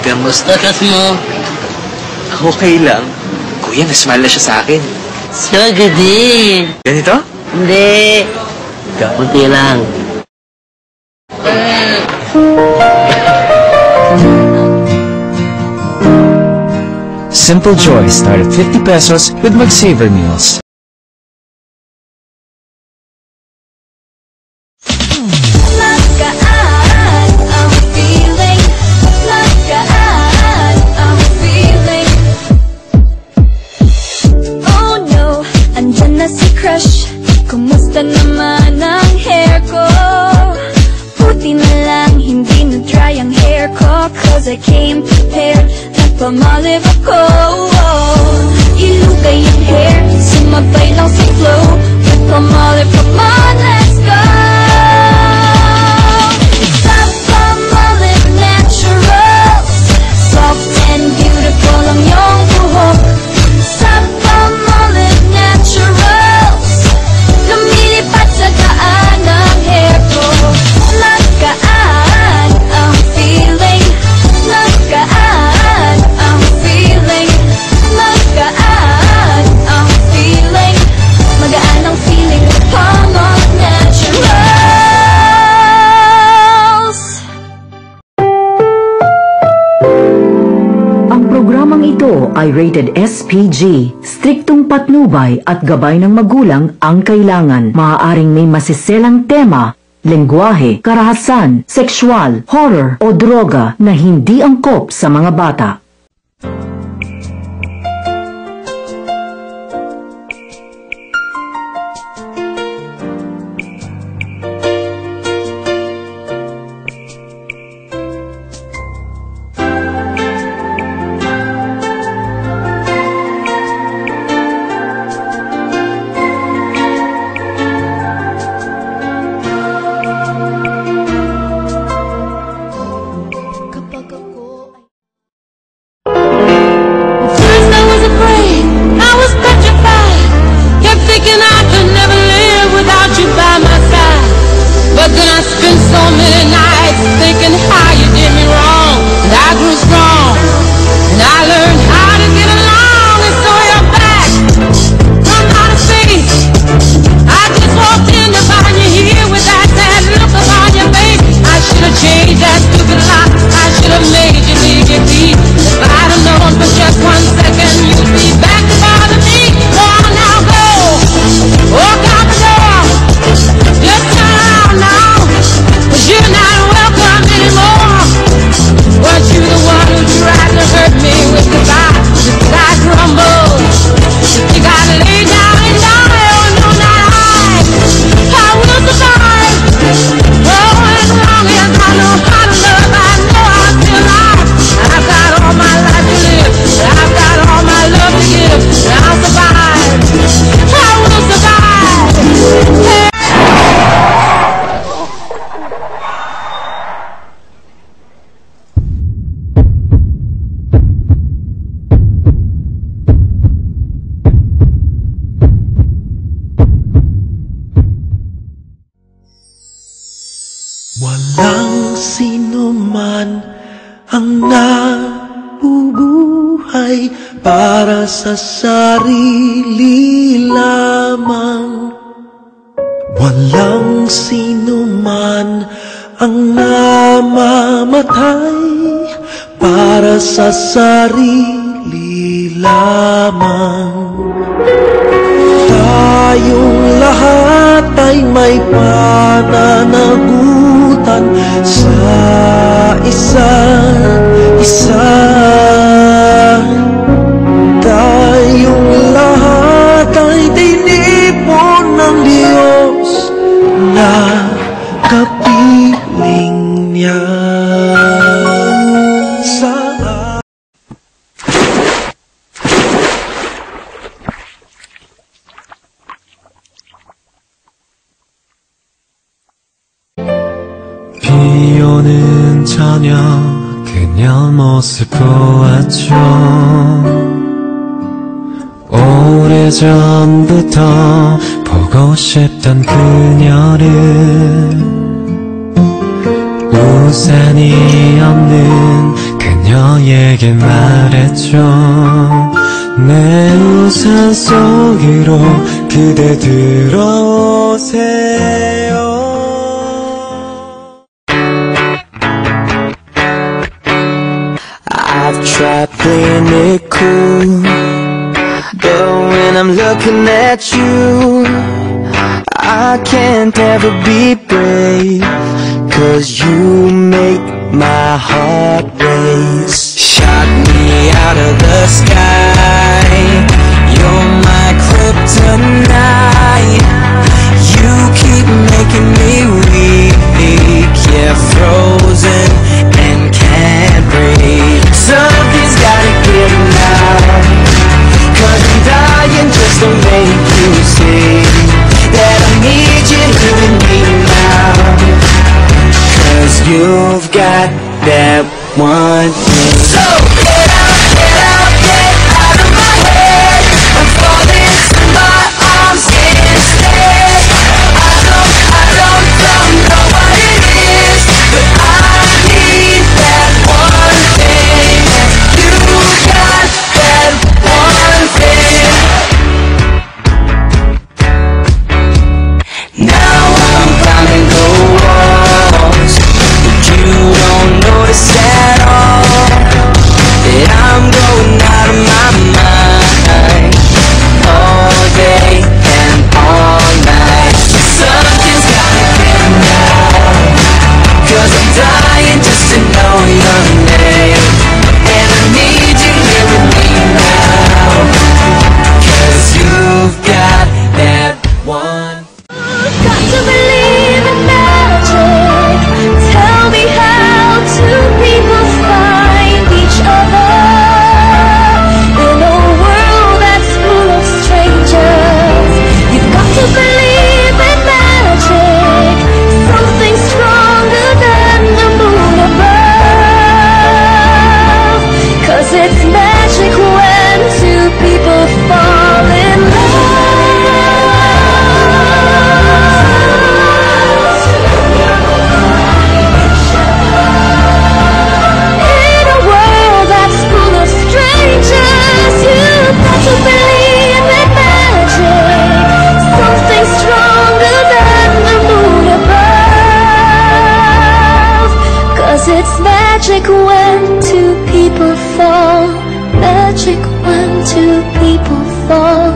Kamusta kas mo? Okay lang. Kuya, nasmile na siya sa akin. Saga din. Ganito? Hindi. Kapunti lang. Simple Joy start at 50 pesos with McSaver meals. Kumusta naman ang hair ko? Puti na lang, hindi na dry ang hair ko. Cause I came prepared, nagpamaliv ako. Ilugay ang hair, sumabay lang sa flow. Nagpamaliv, come on, let's go. It's Palmolive Naturals. Soft and beautiful ang iyong buhok. Sa Palmolive Naturals, lumilipat sa daan ang hair ko. Magaan ang feeling. Magaan ang feeling. Magaan ang feeling. Magaan ang feeling with Palmolive Naturals. Ang programang ito ay rated SPG. Striktong patnubay at gabay ng magulang ang kailangan. Maaaring may masiselang tema, lengguwahe, karahasan, sexual, horror o droga na hindi angkop sa mga bata. Walang sino man ang nabubuhay para sa sarili lamang. Walang sino man ang namamatay para sa sarili lamang. Tayong lahat ay may pananagutan sa isa't isa. Tayong lahat ay tinipon ng Diyos na kapiling niya. 비오는 저녁 그녀 모습 보았죠. 오래전부터 보고 싶던 그녀를 우산이 없는 그 그녀에게 말했죠. 내 우산 속으로 그대 들어오세요. I've tried playing it cool, but when I'm looking at you, I can't ever be brave, 'cause you make my heart race. Shot me out of the sky, you're my kryptonite. You keep making me weak, yeah, frozen and can't breathe. Something's gotta give now, 'cause I'm dying just to make you see that I need you here with me now. 'Cause you've got that one thing. So get out, get out, get out of my head. I'm falling to my arms instead. I don't know what it is, but I need that one thing. You got that one thing. Now I'm climbing the walls, but you don't notice at all that I'm going out of my mind all day and all night. Something's gotta give now, 'cause I'm dying just to know your name, and I need you here with me now, 'cause you've got that one. Got to believe in magic. Tell me how two people find each other in a world that's full of strangers. You've got to believe in magic, something stronger than the moon above. 'Cause it's magic when two people fall in love. In a world that's full of strangers, you've got to believe in magic, something stronger than the moon above. 'Cause it's magic when two people fall, magic when two people fall,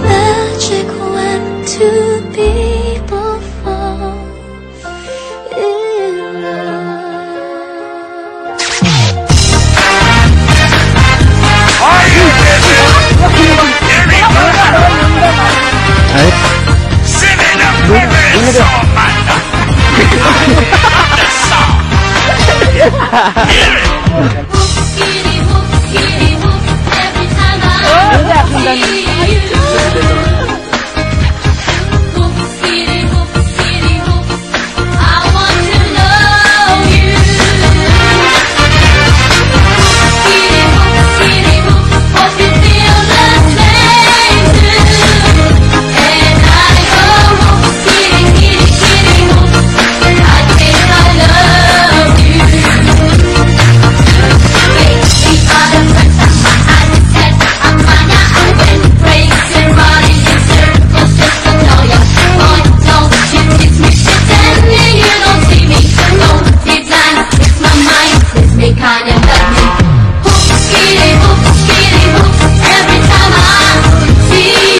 magic when two people fall in love. Are you ready? Singing a favorite song, man. The song. Hear it.